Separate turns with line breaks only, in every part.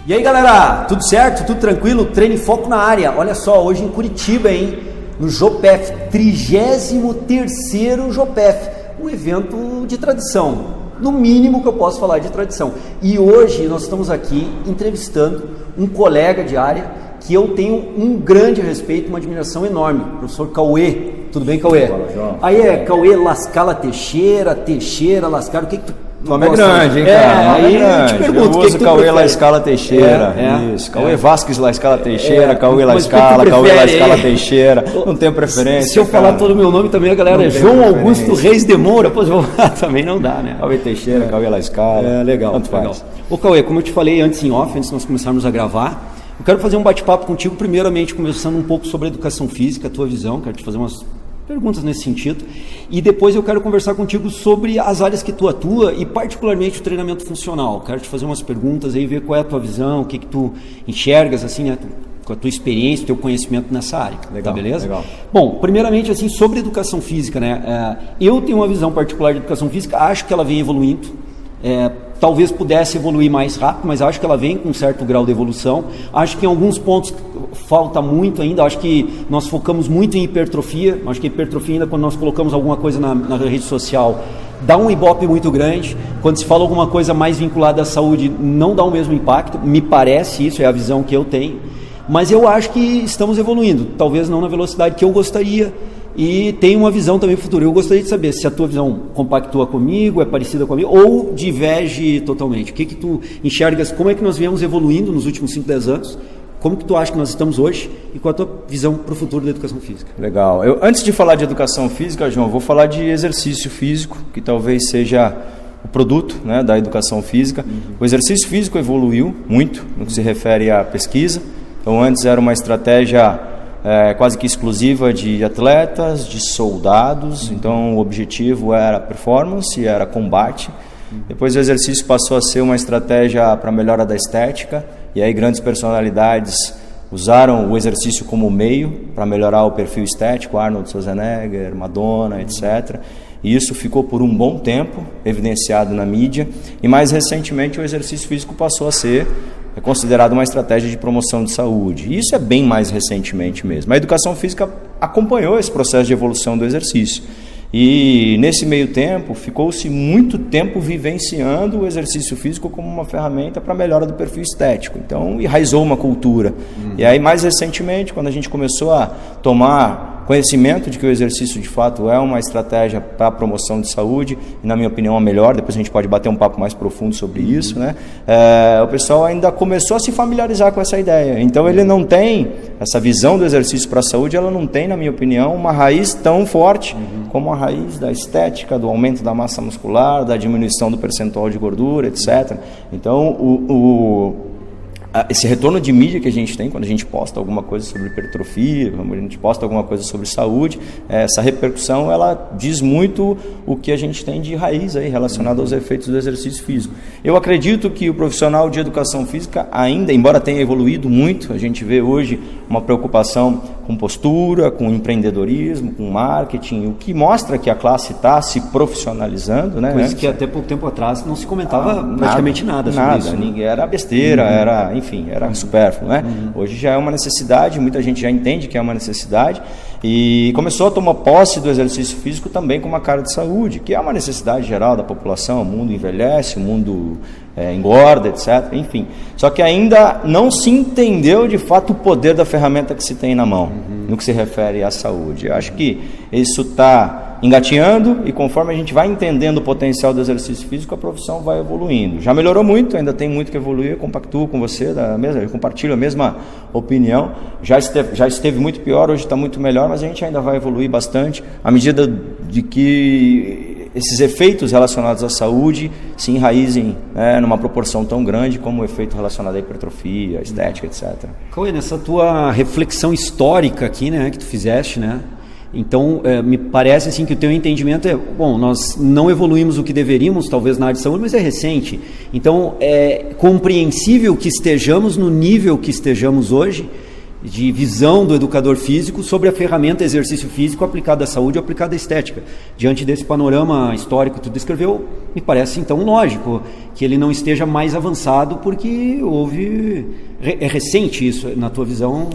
E aí galera, tudo certo? Tudo tranquilo? Treino em Foco na área. Olha só, hoje em Curitiba, hein? No JOPEF, 33º JOPEF, um evento de tradição, no mínimo que eu posso falar de tradição. E hoje nós estamos aqui entrevistando um colega de área que eu tenho um grande respeito, uma admiração enorme, o professor Cauê. Tudo bem, Cauê?
Fala, João.
Aí é Cauê Lascala Teixeira, Lascala, o que tu...
O nome é grande, hein, cara?
Aí
eu
te pergunto,
o que
tu
Cauê
prefere?
Lascala Teixeira. Isso. Cauê Vasques Lascala Teixeira, Cauê Lascala, Cauê Lascala Teixeira. Não tenho preferência.
Se eu falar todo o meu nome também, a galera é João Augusto Reis de Moura. Pô, também não dá, né?
Cauê Teixeira, Cauê Lascala.
Legal.
Tanto faz.
Legal. Ô, Cauê, como eu te falei antes em off, antes de nós começarmos a gravar, eu quero fazer um bate-papo contigo, primeiramente conversando um pouco sobre a educação física, a tua visão, quero te fazer umas perguntas nesse sentido, e depois eu quero conversar contigo sobre as áreas que tu atua e particularmente o treinamento funcional. Quero te fazer umas perguntas aí, ver qual é a tua visão, o que tu enxergas, assim, né, com a tua experiência, teu conhecimento nessa área.
Legal,
tá, beleza?
legal.
Bom, primeiramente, assim, sobre educação física, né, eu tenho uma visão particular de educação física, acho que ela vem evoluindo, talvez pudesse evoluir mais rápido, mas acho que ela vem com um certo grau de evolução. Acho que em alguns pontos falta muito ainda. Acho que nós focamos muito em hipertrofia. Acho que a hipertrofia, ainda quando nós colocamos alguma coisa na rede social, dá um ibope muito grande. Quando se fala alguma coisa mais vinculada à saúde, não dá o mesmo impacto. Me parece isso, é a visão que eu tenho. Mas eu acho que estamos evoluindo. Talvez não na velocidade que eu gostaria. E tem uma visão também futura. Eu gostaria de saber se a tua visão compactua comigo, é parecida comigo, ou diverge totalmente. O que tu enxergas, como é que nós viemos evoluindo nos últimos 5, 10 anos, como que tu acha que nós estamos hoje e qual a tua visão para o futuro da educação física?
Legal. Antes de falar de educação física, João, eu vou falar de exercício físico, que talvez seja o produto, né, da educação física. O exercício físico evoluiu muito no que se refere à pesquisa. Então, antes era uma estratégia quase que exclusiva de atletas, de soldados. Então o objetivo era performance, era combate. Depois o exercício passou a ser uma estratégia para melhora da estética, e aí grandes personalidades usaram o exercício como meio para melhorar o perfil estético, Arnold Schwarzenegger, Madonna, etc. E isso ficou por um bom tempo evidenciado na mídia, e mais recentemente o exercício físico passou a ser considerado uma estratégia de promoção de saúde. E isso é bem mais recentemente mesmo. A educação física acompanhou esse processo de evolução do exercício. E nesse meio tempo, ficou-se muito tempo vivenciando o exercício físico como uma ferramenta para a melhora do perfil estético. Então, enraizou uma cultura. E aí, mais recentemente, quando a gente começou a tomar conhecimento de que o exercício de fato é uma estratégia para a promoção de saúde, e na minha opinião a melhor, depois a gente pode bater um papo mais profundo sobre isso, né? O pessoal ainda começou a se familiarizar com essa ideia. Então ele não tem, essa visão do exercício para a saúde, ela não tem, na minha opinião, uma raiz tão forte como a raiz da estética, do aumento da massa muscular, da diminuição do percentual de gordura, etc. Então esse retorno de mídia que a gente tem quando a gente posta alguma coisa sobre hipertrofia, quando a gente posta alguma coisa sobre saúde, essa repercussão, ela diz muito o que a gente tem de raiz aí relacionado aos efeitos do exercício físico. Eu acredito que o profissional de educação física ainda, embora tenha evoluído muito, a gente vê hoje uma preocupação com postura, com empreendedorismo, com marketing, o que mostra que a classe está se profissionalizando, né?
Coisa que até pouco tempo atrás não se comentava praticamente nada sobre isso.
Ninguém, era besteira, era supérfluo, né? Hoje já é uma necessidade, muita gente já entende que é uma necessidade, e começou a tomar posse do exercício físico também com uma cara de saúde, que é uma necessidade geral da população. O mundo envelhece, o mundo engorda, etc. Enfim, só que ainda não se entendeu de fato o poder da ferramenta que se tem na mão, no que se refere à saúde. Eu acho que isso está engateando, e conforme a gente vai entendendo o potencial do exercício físico, a profissão vai evoluindo. Já melhorou muito, ainda tem muito que evoluir. Eu compactuo com você, eu compartilho a mesma opinião. Já esteve muito pior, hoje está muito melhor, mas a gente ainda vai evoluir bastante à medida de que esses efeitos relacionados à saúde se enraizem, numa proporção tão grande como o efeito relacionado à hipertrofia, à estética, etc.
Cauê, nessa tua reflexão histórica aqui, né, que tu fizeste, né? Então, me parece assim que o teu entendimento bom, nós não evoluímos o que deveríamos, talvez na área de saúde, mas é recente. Então, é compreensível que estejamos no nível que estejamos hoje, visão do educador físico sobre a ferramenta exercício físico aplicado à saúde ou aplicado à estética. Diante desse panorama histórico que tu descreveu, me parece então lógico que ele não esteja mais avançado, porque é recente isso, na tua visão,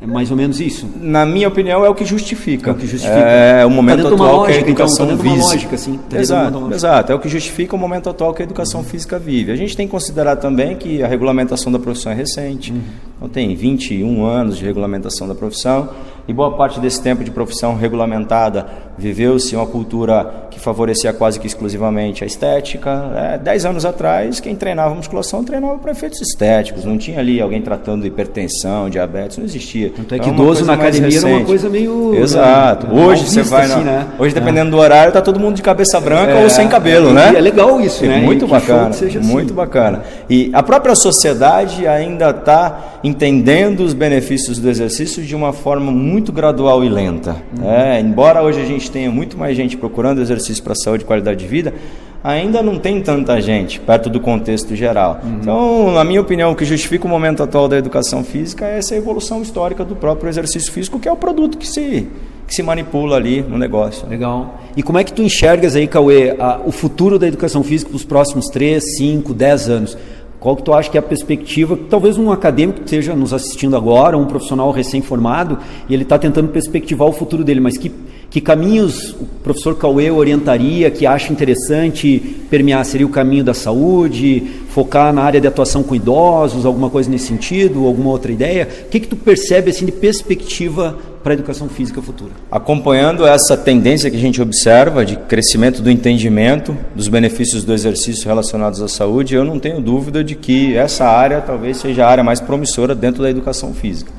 é mais ou menos isso?
Na minha opinião, é o que justifica.
É o que justifica.
É o momento atual que a
lógica,
educação
então,
vive.
Uma lógica, assim.
Exato. É o que justifica o momento atual que a educação física vive. A gente tem que considerar também que a regulamentação da profissão é recente. Então, tem 21 anos de regulamentação da profissão. E boa parte desse tempo de profissão regulamentada viveu-se uma cultura que favorecia quase que exclusivamente a estética. 10 anos atrás, quem treinava musculação treinava para efeitos estéticos. Não tinha ali alguém tratando hipertensão, diabetes, não existia.
Tanto é que idoso na academia era uma coisa meio...
Exato. Hoje você vai...
assim, né?
Hoje, dependendo do horário, tá todo mundo de cabeça branca ou sem cabelo, né?
É legal isso, né?
Muito bacana,
muito
bacana. E a própria sociedade ainda está entendendo os benefícios do exercício de uma forma muito gradual e lenta. Embora hoje a gente tenha muito mais gente procurando exercício para saúde e qualidade de vida, ainda não tem tanta gente perto do contexto geral. Então, na minha opinião, o que justifica o momento atual da educação física é essa evolução histórica do próprio exercício físico, que é o produto que se manipula ali no negócio.
Legal. E como é que tu enxergas aí, Cauê, o futuro da educação física para os próximos 3, 5, 10 anos? Qual que tu acha que é a perspectiva, talvez um acadêmico que esteja nos assistindo agora, um profissional recém-formado, e ele está tentando perspectivar o futuro dele, mas que caminhos o professor Cauê orientaria, que acha interessante permear? Seria o caminho da saúde, focar na área de atuação com idosos, alguma coisa nesse sentido, alguma outra ideia? O que tu percebe assim, de perspectiva para a educação física futura?
Acompanhando essa tendência que a gente observa de crescimento do entendimento dos benefícios do exercício relacionados à saúde, eu não tenho dúvida de que essa área talvez seja a área mais promissora dentro da educação física.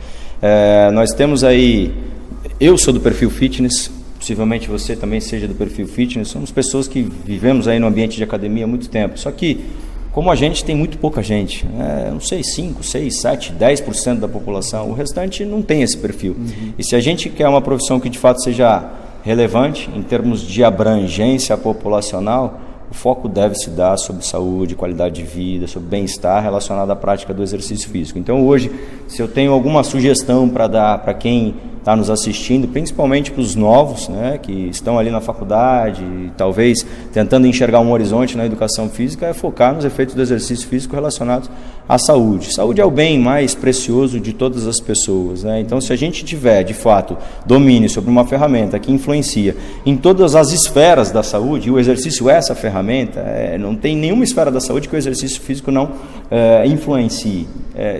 Nós temos aí, eu sou do perfil fitness, possivelmente você também seja do perfil fitness, somos pessoas que vivemos aí no ambiente de academia há muito tempo, só que como a gente tem muito pouca gente, não sei, 5, 6, 7, 10% da população, o restante não tem esse perfil. E se a gente quer uma profissão que de fato seja relevante em termos de abrangência populacional, o foco deve se dar sobre saúde, qualidade de vida, sobre bem-estar relacionado à prática do exercício físico. Então hoje, se eu tenho alguma sugestão para dar para quem está nos assistindo, principalmente para os novos, que estão ali na faculdade, talvez tentando enxergar um horizonte na educação física, é focar nos efeitos do exercício físico relacionados à saúde. Saúde é o bem mais precioso de todas as pessoas, Então, se a gente tiver, de fato, domínio sobre uma ferramenta que influencia em todas as esferas da saúde, e o exercício é essa ferramenta, não tem nenhuma esfera da saúde que o exercício físico não influencie.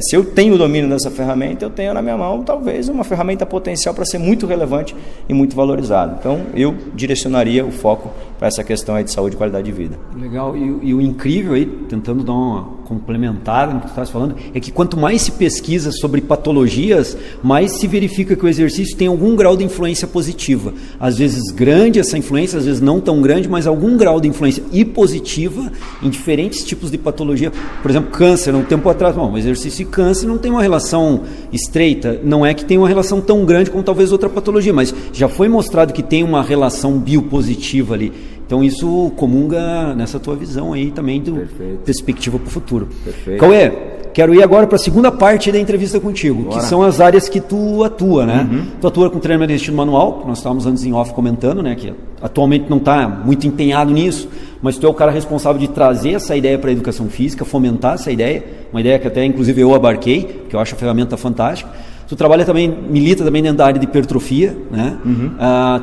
Se eu tenho o domínio dessa ferramenta, eu tenho na minha mão, talvez, uma ferramenta potencial para ser muito relevante e muito valorizada. Então, eu direcionaria o foco para essa questão aí de saúde e qualidade de vida.
Legal. E o incrível aí, tentando dar uma complementada no que tu estás falando, é que quanto mais se pesquisa sobre patologias, mais se verifica que o exercício tem algum grau de influência positiva. Às vezes grande essa influência, às vezes não tão grande, mas algum grau de influência e positiva em diferentes tipos de patologia. Por exemplo, câncer, um tempo atrás, o exercício e câncer não tem uma relação estreita, não é que tem uma relação tão grande como talvez outra patologia, mas já foi mostrado que tem uma relação biopositiva ali. Então isso comunga nessa tua visão aí também de perspectiva para o futuro.
Perfeito.
Cauê, quero ir agora para a segunda parte da entrevista contigo, que são as áreas que tu atua, Tu atua com treinamento de destino manual, que nós estávamos antes em off comentando, que atualmente não está muito empenhado nisso, mas tu é o cara responsável de trazer essa ideia para a educação física, fomentar essa ideia, uma ideia que até inclusive eu abarquei, que eu acho a ferramenta fantástica. Tu trabalha também, milita também dentro da área de hipertrofia,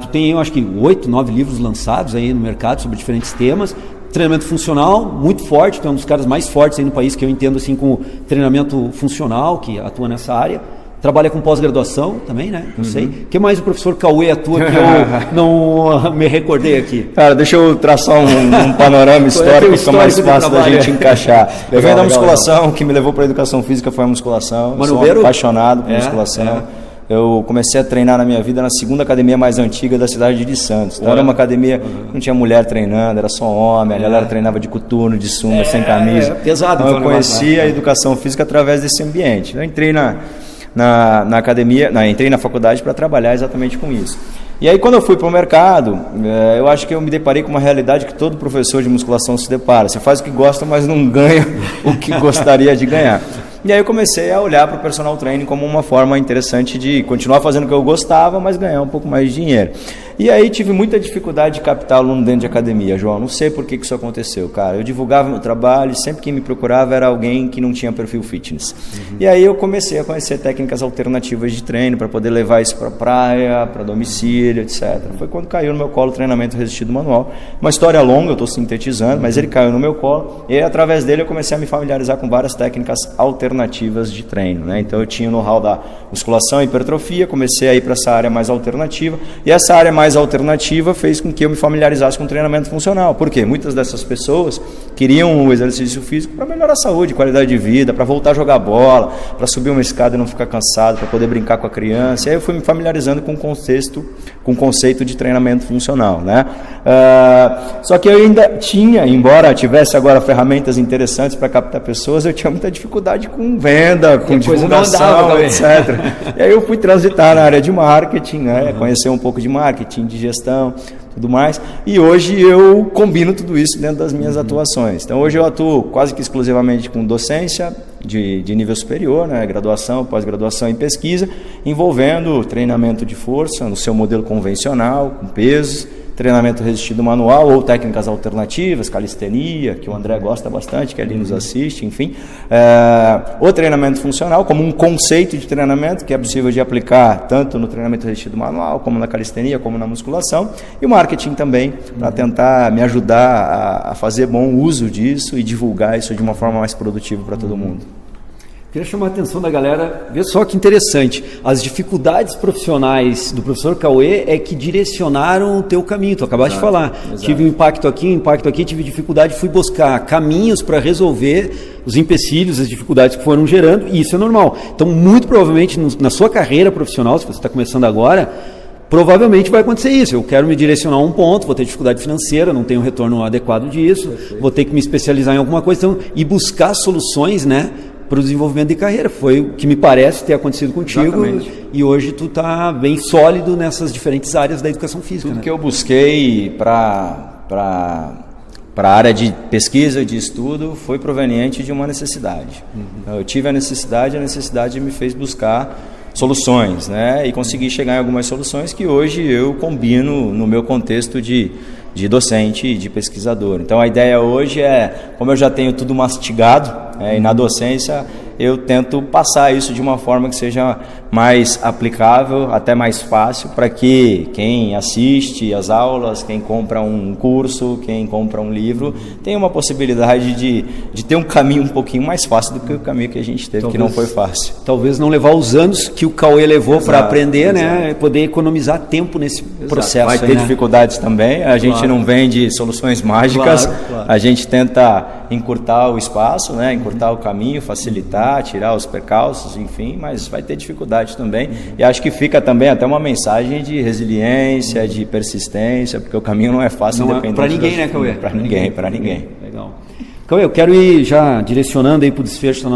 tu tem, eu acho que 8, 9 livros lançados aí no mercado sobre diferentes temas. Treinamento funcional, muito forte, tu é um dos caras mais fortes aí no país que eu entendo assim com treinamento funcional, que atua nessa área. Trabalha com pós-graduação também, Não sei. O que mais o professor Cauê atua que eu não me recordei aqui?
Cara, deixa eu traçar um panorama histórico que fica mais fácil da gente encaixar. Eu venho da musculação, que me levou para a educação física foi a musculação. Sou apaixonado por musculação. Eu comecei a treinar na minha vida na segunda academia mais antiga da cidade de Santos. Então era uma academia que não tinha mulher treinando, era só homem, a galera treinava de coturno, de sunga, sem camisa.
Pesado.
Então eu conheci a educação física através desse ambiente. Eu entrei na academia, entrei na faculdade para trabalhar exatamente com isso. E aí quando eu fui para o mercado, eu acho que eu me deparei com uma realidade que todo professor de musculação se depara. Você faz o que gosta, mas não ganha o que gostaria de ganhar. E aí eu comecei a olhar para o personal training como uma forma interessante de continuar fazendo o que eu gostava, mas ganhar um pouco mais de dinheiro. E aí tive muita dificuldade de captar aluno dentro de academia, João. Não sei por que isso aconteceu, cara. Eu divulgava meu trabalho e sempre quem me procurava era alguém que não tinha perfil fitness. E aí eu comecei a conhecer técnicas alternativas de treino para poder levar isso para praia, para domicílio, etc. Foi quando caiu no meu colo o treinamento resistido manual. Uma história longa, eu estou sintetizando, mas ele caiu no meu colo e aí, através dele eu comecei a me familiarizar com várias técnicas alternativas de treino, né? Então eu tinha o know-how da musculação e hipertrofia, comecei a ir para essa área mais alternativa e essa área mais alternativa fez com que eu me familiarizasse com treinamento funcional. Por quê? Muitas dessas pessoas queriam o exercício físico para melhorar a saúde, qualidade de vida, para voltar a jogar bola, para subir uma escada e não ficar cansado, para poder brincar com a criança. E aí eu fui me familiarizando com o conceito de treinamento funcional, né? Só que eu ainda tinha, embora tivesse agora ferramentas interessantes para captar pessoas, eu tinha muita dificuldade com venda, com divulgação, etc. E aí eu fui transitar na área de marketing, né? Conhecer um pouco de marketing, de gestão, tudo mais, e hoje eu combino tudo isso dentro das minhas atuações. Então hoje eu atuo quase que exclusivamente com docência de nível superior, né? Graduação, pós-graduação e pesquisa, envolvendo treinamento de força no seu modelo convencional, com pesos, treinamento resistido manual ou técnicas alternativas, calistenia, que o André gosta bastante, que ali nos assiste, enfim. O treinamento funcional como um conceito de treinamento que é possível de aplicar tanto no treinamento resistido manual, como na calistenia, como na musculação. E o marketing também, para tentar me ajudar a fazer bom uso disso e divulgar isso de uma forma mais produtiva para todo mundo.
Queria chamar a atenção da galera, vê só que interessante, as dificuldades profissionais do professor Cauê é que direcionaram o teu caminho, tu acabaste de falar, tive um impacto aqui, tive dificuldade, fui buscar caminhos para resolver os empecilhos, as dificuldades que foram gerando, e isso é normal. Então, muito provavelmente, na sua carreira profissional, se você está começando agora, provavelmente vai acontecer isso. Eu quero me direcionar a um ponto, vou ter dificuldade financeira, não tenho retorno adequado disso, vou ter que me especializar em alguma coisa, então, e buscar soluções, né, para o desenvolvimento de carreira. Foi o que me parece ter acontecido contigo. Exatamente. E hoje tu está bem sólido nessas diferentes áreas da educação física.
Tudo que eu busquei para a área de pesquisa, de estudo, foi proveniente de uma necessidade. Eu tive a necessidade me fez buscar soluções, né? E consegui chegar em algumas soluções que hoje eu combino no meu contexto de docente e de pesquisador. Então a ideia hoje é, como eu já tenho tudo mastigado, e na docência eu tento passar isso de uma forma que seja mais aplicável, até mais fácil, para que quem assiste às aulas, quem compra um curso, quem compra um livro, tenha uma possibilidade de ter um caminho um pouquinho mais fácil do que o caminho que a gente teve, que não foi fácil.
Talvez não levar os anos que o Cauê levou para aprender, né? Poder economizar tempo nesse processo.
Vai ter dificuldades também, a gente não vende soluções mágicas, a gente tenta encurtar o espaço, né? Encurtar o caminho, facilitar, tirar os percalços, enfim, mas vai ter dificuldade também. E acho que fica também até uma mensagem de resiliência, de persistência, porque o caminho não é fácil.
Para ninguém, né, Cauê?
Para ninguém.
Legal. Cauê, eu quero ir já direcionando aí para o desfecho da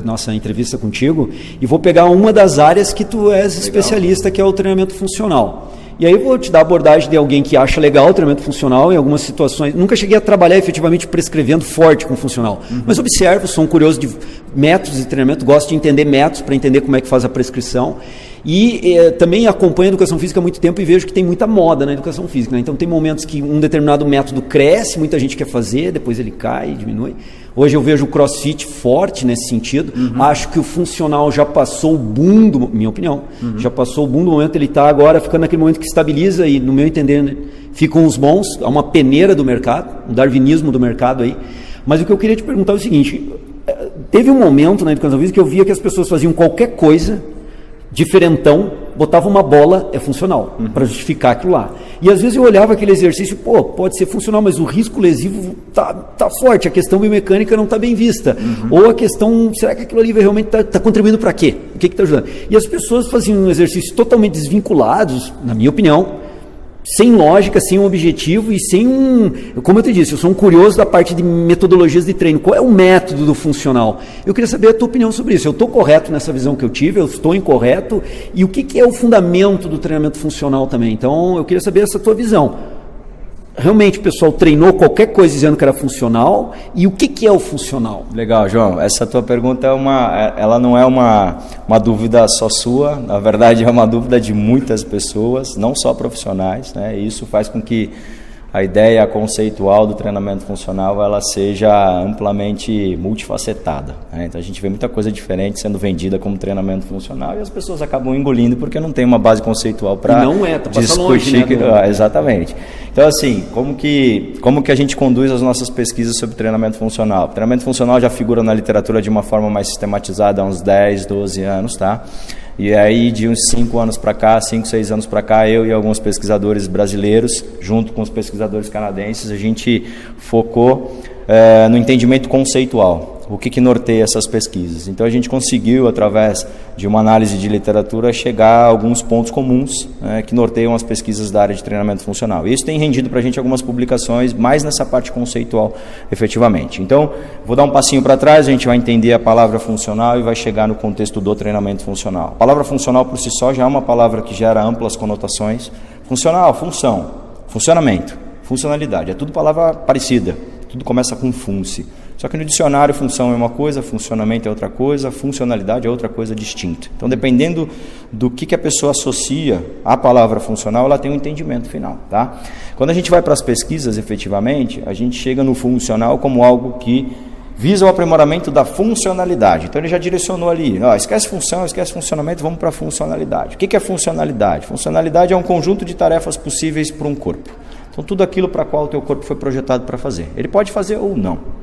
nossa entrevista contigo e vou pegar uma das áreas que tu és especialista, que é o treinamento funcional. E aí eu vou te dar a abordagem de alguém que acha legal o treinamento funcional em algumas situações. Nunca cheguei a trabalhar efetivamente prescrevendo forte com funcional, mas observo, sou um curioso de métodos de treinamento, gosto de entender métodos para entender como é que faz a prescrição. E também acompanho a educação física há muito tempo e vejo que tem muita moda na educação física, né? Então tem momentos que um determinado método cresce, muita gente quer fazer, depois ele cai, diminui. Hoje eu vejo o CrossFit forte nesse sentido. Acho que o funcional já passou o boom, minha opinião, já passou o boom do momento, ele está agora ficando naquele momento que estabiliza e, no meu entender, ficam os bons, há uma peneira do mercado, um darwinismo do mercado aí. Mas o que eu queria te perguntar é o seguinte, teve um momento na educação física que eu via que as pessoas faziam qualquer coisa diferentão, botava uma bola, é funcional, para justificar aquilo lá. E às vezes eu olhava aquele exercício, pode ser funcional, mas o risco lesivo tá forte, a questão biomecânica não está bem vista. Ou a questão, será que aquilo ali realmente está contribuindo para quê? O que está ajudando? E as pessoas faziam exercícios totalmente desvinculados, na minha opinião, sem lógica, sem um objetivo e sem como eu te disse, eu sou um curioso da parte de metodologias de treino. Qual é o método do funcional? Eu queria saber a tua opinião sobre isso. Eu estou correto nessa visão que eu tive? Eu estou incorreto? E o que é o fundamento do treinamento funcional também? Então, eu queria saber essa tua visão. realmente o pessoal treinou qualquer coisa dizendo que era funcional, e o que é o funcional?
Legal, João. Essa tua pergunta ela não é uma dúvida só sua, na verdade é uma dúvida de muitas pessoas, não só profissionais, né? E isso faz com que a ideia conceitual do treinamento funcional ela seja amplamente multifacetada, né? Então a gente vê muita coisa diferente sendo vendida como treinamento funcional e as pessoas acabam engolindo porque não tem uma base conceitual para discutir. Longe, né? Exatamente. Então assim, como que a gente conduz as nossas pesquisas sobre treinamento funcional? O treinamento funcional já figura na literatura de uma forma mais sistematizada há uns 10, 12 anos, tá? E aí, de uns 5 anos para cá, 5, 6 anos para cá, eu e alguns pesquisadores brasileiros, junto com os pesquisadores canadenses, a gente focou no entendimento conceitual, o que norteia essas pesquisas. Então, a gente conseguiu, através de uma análise de literatura, chegar a alguns pontos comuns que norteiam as pesquisas da área de treinamento funcional. E isso tem rendido para a gente algumas publicações, mais nessa parte conceitual, efetivamente. Então, vou dar um passinho para trás, a gente vai entender a palavra funcional e vai chegar no contexto do treinamento funcional. A palavra funcional, por si só, já é uma palavra que gera amplas conotações. Funcional, função, funcionamento, funcionalidade, é tudo palavra parecida, tudo começa com funce. Só que no dicionário função é uma coisa, funcionamento é outra coisa, funcionalidade é outra coisa distinta. Então, dependendo do que a pessoa associa à palavra funcional, ela tem um entendimento final, tá? Quando a gente vai para as pesquisas, efetivamente, a gente chega no funcional como algo que visa o aprimoramento da funcionalidade. Então, ele já direcionou ali, esquece função, esquece funcionamento, vamos para a funcionalidade. O que é funcionalidade? Funcionalidade é um conjunto de tarefas possíveis para um corpo. Então, tudo aquilo para qual o teu corpo foi projetado para fazer. Ele pode fazer ou não.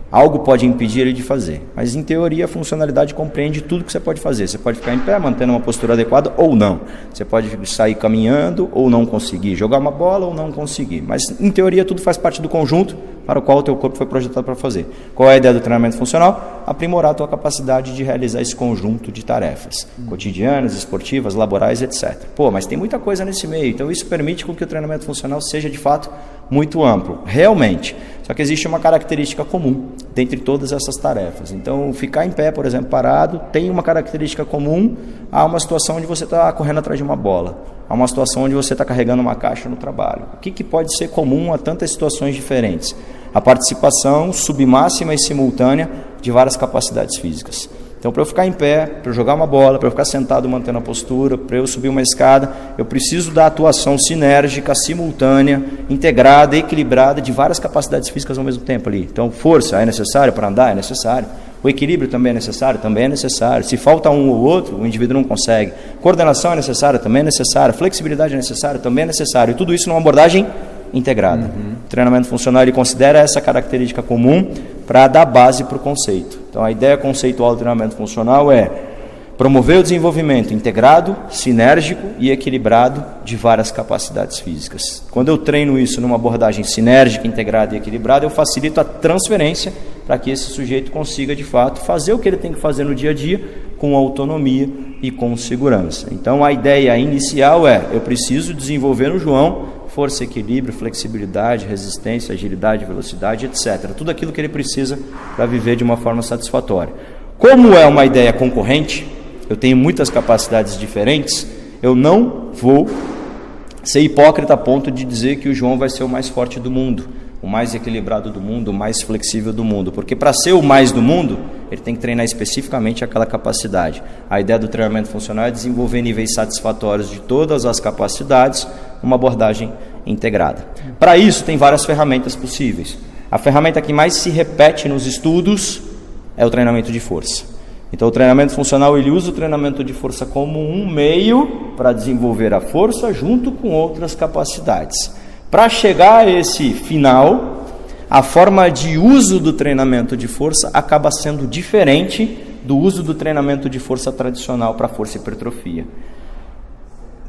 Algo pode impedir ele de fazer, mas em teoria a funcionalidade compreende tudo que você pode fazer. Você pode ficar em pé, mantendo uma postura adequada ou não. Você pode sair caminhando ou não conseguir, jogar uma bola ou não conseguir. Mas em teoria tudo faz parte do conjunto para o qual o teu corpo foi projetado para fazer. Qual é a ideia do treinamento funcional? Aprimorar a tua capacidade de realizar esse conjunto de tarefas cotidianas, esportivas, laborais, etc. Mas tem muita coisa nesse meio, então isso permite com que o treinamento funcional seja de fato muito amplo, realmente. Só que existe uma característica comum dentre todas essas tarefas. Então, ficar em pé, por exemplo, parado, tem uma característica comum a uma situação onde você está correndo atrás de uma bola, a uma situação onde você está carregando uma caixa no trabalho. O que pode ser comum a tantas situações diferentes? A participação submáxima e simultânea de várias capacidades físicas. Então, para eu ficar em pé, para eu jogar uma bola, para eu ficar sentado mantendo a postura, para eu subir uma escada, eu preciso da atuação sinérgica, simultânea, integrada, equilibrada de várias capacidades físicas ao mesmo tempo ali. Então, força é necessário para andar? É necessário. O equilíbrio também é necessário? Também é necessário. Se falta um ou outro, o indivíduo não consegue. Coordenação é necessária? Também é necessária. Flexibilidade é necessária? Também é necessário. E tudo isso numa abordagem integrada. O treinamento funcional ele considera essa característica comum para dar base para o conceito. Então, a ideia conceitual do treinamento funcional é promover o desenvolvimento integrado, sinérgico e equilibrado de várias capacidades físicas. Quando eu treino isso numa abordagem sinérgica, integrada e equilibrada, eu facilito a transferência para que esse sujeito consiga, de fato, fazer o que ele tem que fazer no dia a dia com autonomia e com segurança. Então, a ideia inicial é, eu preciso desenvolver no João força, equilíbrio, flexibilidade, resistência, agilidade, velocidade, etc. Tudo aquilo que ele precisa para viver de uma forma satisfatória. Como é uma ideia concorrente, eu tenho muitas capacidades diferentes, eu não vou ser hipócrita a ponto de dizer que o João vai ser o mais forte do mundo, o mais equilibrado do mundo, o mais flexível do mundo, porque para ser o mais do mundo, ele tem que treinar especificamente aquela capacidade. A ideia do treinamento funcional é desenvolver níveis satisfatórios de todas as capacidades, uma abordagem integrada. Para isso, tem várias ferramentas possíveis. A ferramenta que mais se repete nos estudos é o treinamento de força. Então, o treinamento funcional ele usa o treinamento de força como um meio para desenvolver a força junto com outras capacidades. Para chegar a esse final, a forma de uso do treinamento de força acaba sendo diferente do uso do treinamento de força tradicional para força e hipertrofia.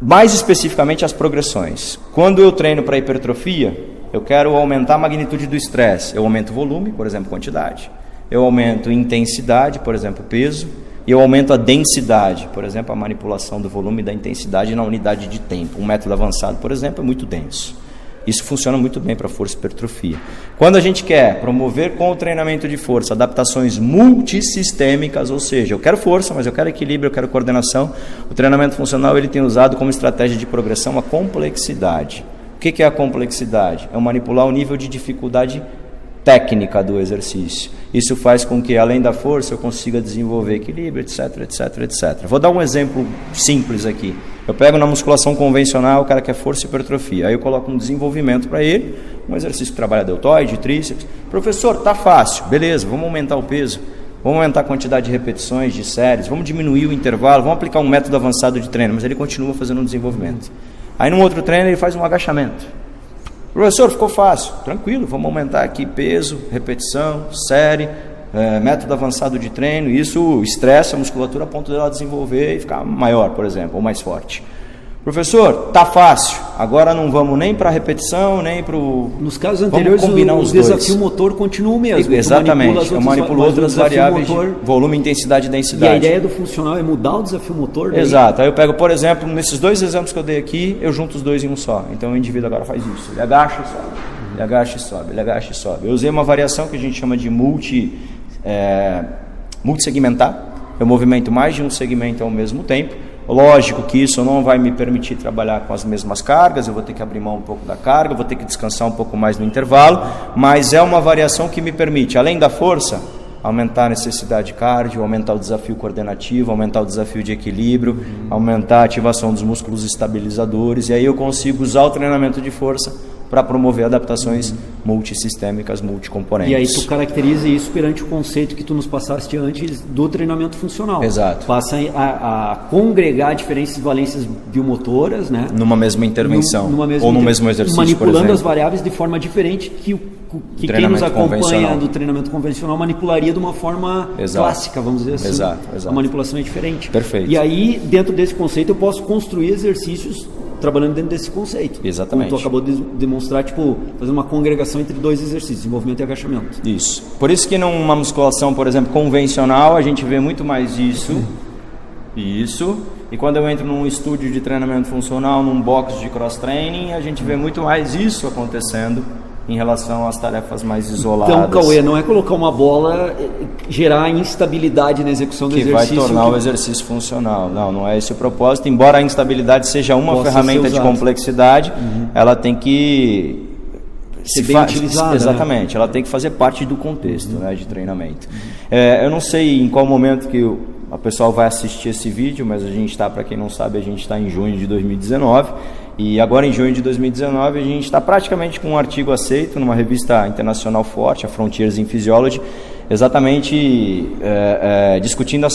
Mais especificamente as progressões. Quando eu treino para hipertrofia, eu quero aumentar a magnitude do estresse. Eu aumento o volume, por exemplo, quantidade. Eu aumento a intensidade, por exemplo, peso. E eu aumento a densidade, por exemplo, a manipulação do volume e da intensidade na unidade de tempo. Um método avançado, por exemplo, é muito denso. Isso funciona muito bem para força e hipertrofia. Quando a gente quer promover com o treinamento de força adaptações multissistêmicas, ou seja, eu quero força, mas eu quero equilíbrio, eu quero coordenação, o treinamento funcional ele tem usado como estratégia de progressão a complexidade. O que é a complexidade? É manipular o nível de dificuldade técnica do exercício. Isso faz com que, além da força, eu consiga desenvolver equilíbrio, etc, etc, etc. Vou dar um exemplo simples aqui. Eu pego na musculação convencional, o cara quer força e hipertrofia. Aí eu coloco um desenvolvimento para ele, um exercício que trabalha deltoide, tríceps. Professor, tá fácil. Beleza, vamos aumentar o peso. Vamos aumentar a quantidade de repetições, de séries. Vamos diminuir o intervalo. Vamos aplicar um método avançado de treino. Mas ele continua fazendo um desenvolvimento. Aí no outro treino ele faz um agachamento. Professor, ficou fácil. Tranquilo, vamos aumentar aqui peso, repetição, série, método avançado de treino. Isso estressa a musculatura a ponto dela desenvolver e ficar maior, por exemplo, ou mais forte. Professor, tá fácil. Agora não vamos nem para repetição, nem para o...
Nos casos anteriores, o desafio motor continua o mesmo.
Exatamente. Eu manipulo outras variáveis motor, de volume, intensidade e densidade.
E a ideia do funcional é mudar o desafio motor? Daí?
Exato. Aí eu pego, por exemplo, nesses 2 exemplos que eu dei aqui, eu junto os 2 em um só. Então o indivíduo agora faz isso. Ele agacha e sobe. Ele agacha e sobe. Ele agacha e sobe. Eu usei uma variação que a gente chama de multissegmentar. Eu movimento mais de um segmento ao mesmo tempo. Lógico que isso não vai me permitir trabalhar com as mesmas cargas, eu vou ter que abrir mão um pouco da carga, eu vou ter que descansar um pouco mais no intervalo, mas é uma variação que me permite, além da força, aumentar a necessidade de cardio, aumentar o desafio coordenativo, aumentar o desafio de equilíbrio, aumentar a ativação dos músculos estabilizadores, e aí eu consigo usar o treinamento de força para promover adaptações multissistêmicas, multicomponentes.
E aí tu caracteriza isso perante o conceito que tu nos passaste antes do treinamento funcional.
Exato.
Passa a congregar diferentes valências biomotoras, né?
Numa mesma intervenção, ou no mesmo exercício,
manipulando as variáveis de forma diferente que quem nos acompanha do treinamento convencional manipularia de uma forma clássica, vamos dizer assim.
Exato.
A manipulação é diferente.
Perfeito.
E aí, dentro desse conceito, eu posso construir exercícios trabalhando dentro desse conceito.
Exatamente.
Como tu acabou de demonstrar, fazendo uma congregação entre 2 exercícios, desenvolvimento e agachamento.
Isso. Por isso que numa musculação, por exemplo, convencional, a gente vê muito mais isso. E quando eu entro num estúdio de treinamento funcional, num box de cross-training, a gente vê muito mais isso acontecendo em relação às tarefas mais isoladas.
Então, Cauê, não é colocar uma bola, gerar instabilidade na execução do exercício.
Que vai tornar o exercício funcional. Não é esse o propósito. Embora a instabilidade seja uma ferramenta de complexidade, ela tem que
ser bem utilizada.
Exatamente, né? Ela tem que fazer parte do contexto, né, de treinamento. Eu não sei em qual momento que a pessoa vai assistir esse vídeo, mas a gente está, para quem não sabe, a gente está em junho de 2019. E agora em junho de 2019 a gente está praticamente com um artigo aceito numa revista internacional forte, a Frontiers in Physiology, exatamente discutindo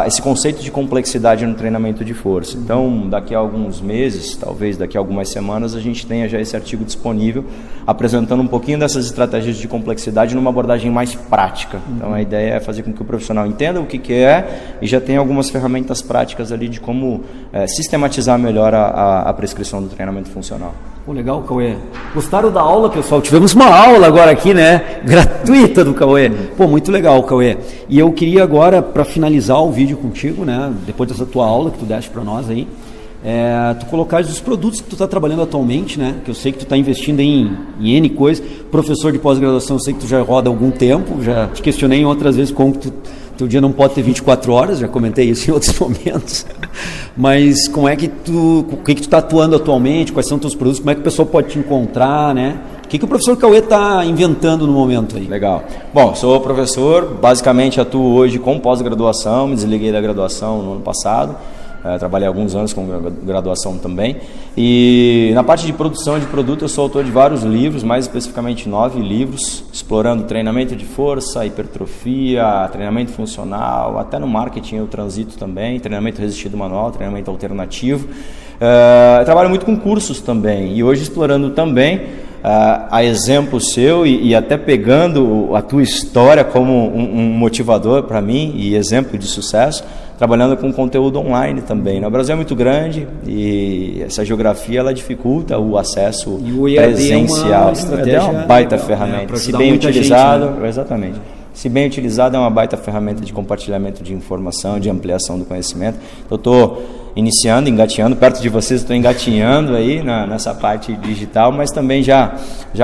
esse conceito de complexidade no treinamento de força. Então, daqui a alguns meses, talvez daqui a algumas semanas, a gente tenha já esse artigo disponível, apresentando um pouquinho dessas estratégias de complexidade numa abordagem mais prática. Então, a ideia é fazer com que o profissional entenda o que é e já tenha algumas ferramentas práticas ali de como sistematizar melhor a prescrição do treinamento funcional.
Pô, legal, Cauê. Gostaram da aula, pessoal? Tivemos uma aula agora aqui, né? Gratuita do Cauê. Pô, muito legal, Cauê. E eu queria agora, para finalizar o vídeo contigo, né? Depois dessa tua aula que tu deste para nós aí, tu colocares os produtos que tu está trabalhando atualmente, né? Que eu sei que tu está investindo em N coisas. Professor de pós-graduação, eu sei que tu já roda há algum tempo. Já te questionei em outras vezes como que teu dia não pode ter 24 horas, já comentei isso em outros momentos. Mas como é que o que tu está atuando atualmente, quais são os teus produtos, como é que o pessoal pode te encontrar, né? O que o professor Cauê está inventando no momento aí?
Legal. Bom, sou professor, basicamente atuo hoje com pós-graduação, me desliguei da graduação no ano passado. Trabalhei alguns anos com graduação também. E na parte de produção de produto eu sou autor de vários livros, mais especificamente 9 livros, explorando treinamento de força, hipertrofia, treinamento funcional, até no marketing eu transito também, treinamento resistido manual, treinamento alternativo. Trabalho muito com cursos também e hoje explorando também a exemplo seu e até pegando a tua história como um motivador para mim e exemplo de sucesso, trabalhando com conteúdo online também. O Brasil é muito grande e essa geografia ela dificulta o acesso presencial. É uma baita ferramenta, se bem utilizado, gente, né? Exatamente. Se bem utilizado, é uma baita ferramenta de compartilhamento de informação, de ampliação do conhecimento. Eu estou engateando, perto de vocês estou engatinhando aí nessa parte digital, mas também já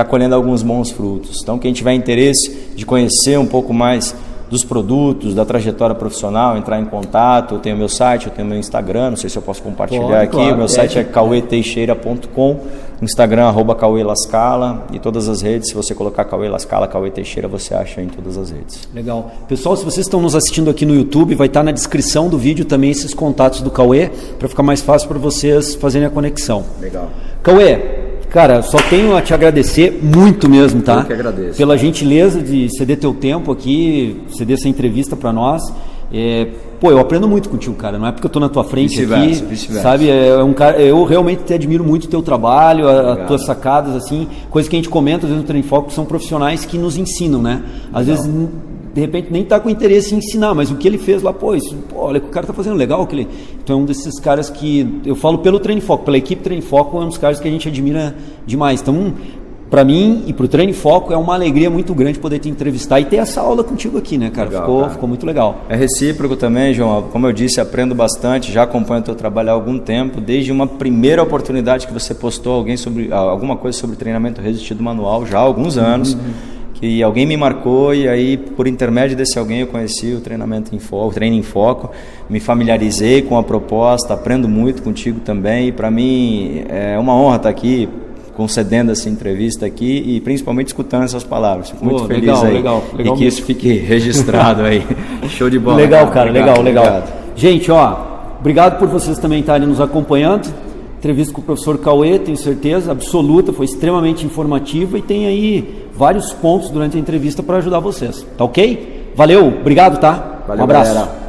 colhendo alguns bons frutos. Então, quem tiver interesse de conhecer um pouco mais dos produtos, da trajetória profissional, entrar em contato. Eu tenho meu site, eu tenho meu Instagram, não sei se eu posso compartilhar aqui. Claro, o meu site é caueteixeira.com, Instagram @cauelascala e todas as redes. Se você colocar Cauê Lascala, Cauê Teixeira, você acha em todas as redes.
Legal. Pessoal, se vocês estão nos assistindo aqui no YouTube, vai estar na descrição do vídeo também esses contatos do Cauê, para ficar mais fácil para vocês fazerem a conexão.
Legal.
Cauê, cara, só tenho a te agradecer muito mesmo, tá?
Eu que agradeço.
Pela gentileza de ceder teu tempo aqui, ceder essa entrevista para nós. Pô, eu aprendo muito contigo, cara. Não é porque eu tô na tua frente aqui, sabe? Eu realmente te admiro muito o teu trabalho, as tuas sacadas, assim, coisas que a gente comenta às vezes no Treino em Foco, são profissionais que nos ensinam, né? Às vezes, de repente, nem tá com interesse em ensinar, mas o que ele fez lá, olha o que o cara tá fazendo legal. Então é um desses caras que, eu falo pelo Treino em Foco, pela equipe Treino em Foco, é um dos caras que a gente admira demais. Então, para mim e para o Treino em Foco é uma alegria muito grande poder te entrevistar e ter essa aula contigo aqui, né, cara? Ficou muito legal.
É recíproco também, João. Como eu disse, aprendo bastante, já acompanho o teu trabalho há algum tempo, desde uma primeira oportunidade que você postou alguma coisa sobre treinamento resistido manual, já há alguns anos, que alguém me marcou e aí, por intermédio desse alguém, eu conheci o Treino em Foco, me familiarizei com a proposta, aprendo muito contigo também, e para mim é uma honra estar aqui concedendo essa entrevista aqui e principalmente escutando essas palavras. Fico muito feliz
legal
e que isso fique registrado aí. Show de bola.
Legal, cara. Legal. Gente, obrigado por vocês também estarem nos acompanhando. Entrevista com o professor Cauê, tenho certeza absoluta, foi extremamente informativa e tem aí vários pontos durante a entrevista para ajudar vocês. Tá ok? Valeu, obrigado, tá?
Valeu,
um abraço.
Galera.